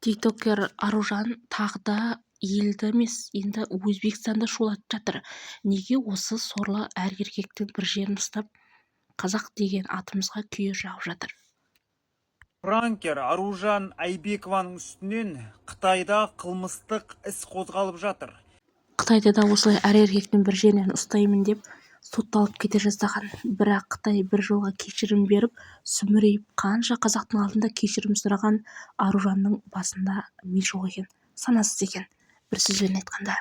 тиктокер Аружан тағы да елді емес, енді Өзбекстанды шулатып жатыр. Неге осы сорлы әр еркектің бір жерін ұстап, қазақ деген атымызға күйе жағып жатыр? Пранкер Аружан Айбекованың үстінен Қытайда қылмыстық іс қозғалып жатыр. Қытайда да осылай әр еркектің бір жерінен ұстаймын деп сотталып кете жаздаған. Бірақ Қытай бір жолға кешірім беріп, сүмірейіп, қанша қазақтың алдында кешірім сұраған Аружанның басында ми жоқ екен, санасыз екен. Бір сөзбен айтқанда,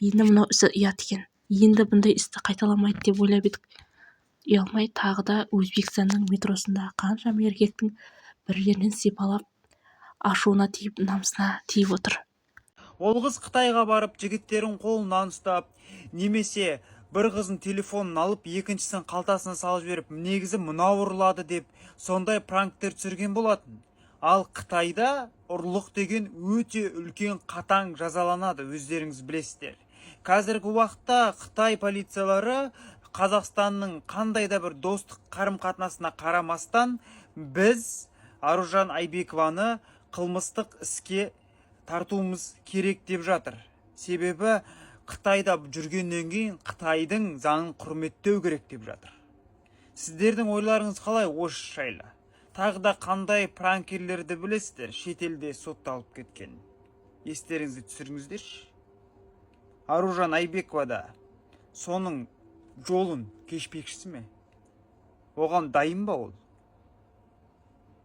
енді мынау ісі ұят екен. Енді бұндай істі қайталамайды деп ойлап едік. Ұялмай тағы да Өзбекстанның метросында қанша еркектің бір жерінен сипалап, ашуына тиіп, намысына тиіп отыр. Ол қыз Қытайға барып, жігіттерін қолынан ұстап, немесе бір қызын телефонын алып, екіншісін қалтасына салып жіберіп, негізі мынау ұрлады деп, сондай пранктер түсірген болатын. Ал Қытайда ұрлық деген өте үлкен қатаң жазаланады, өздеріңіз білесіздер. Қазіргі уақытта Қытай полициялары Қазақстанның қандай да бір достық қарым-қатынасына қарамастан, біз Аружан Айбекованы қылмыстық іске тартуымыз керек деп жатыр. Себебі Қытайда жүргеннен кейін Қытайдың заңын құрметтеу керек деп жатыр. Сіздердің ойларыңыз қалай осы жайлы? Тағы да қандай пранкерлерді білесіздер шетелде сотталып кеткен? Естеріңізді түсіріңіздерші. Аружан Айбекова да соның жолын кешпекшісі ме? Оған дайын ба ол?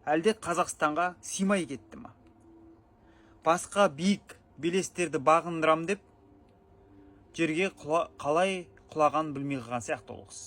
Әлде Қазақстанға симай кетті ма? Басқа биік белестерді бағындырам деп жерге қалай құлаған білмей қалған сияқты ол қыз.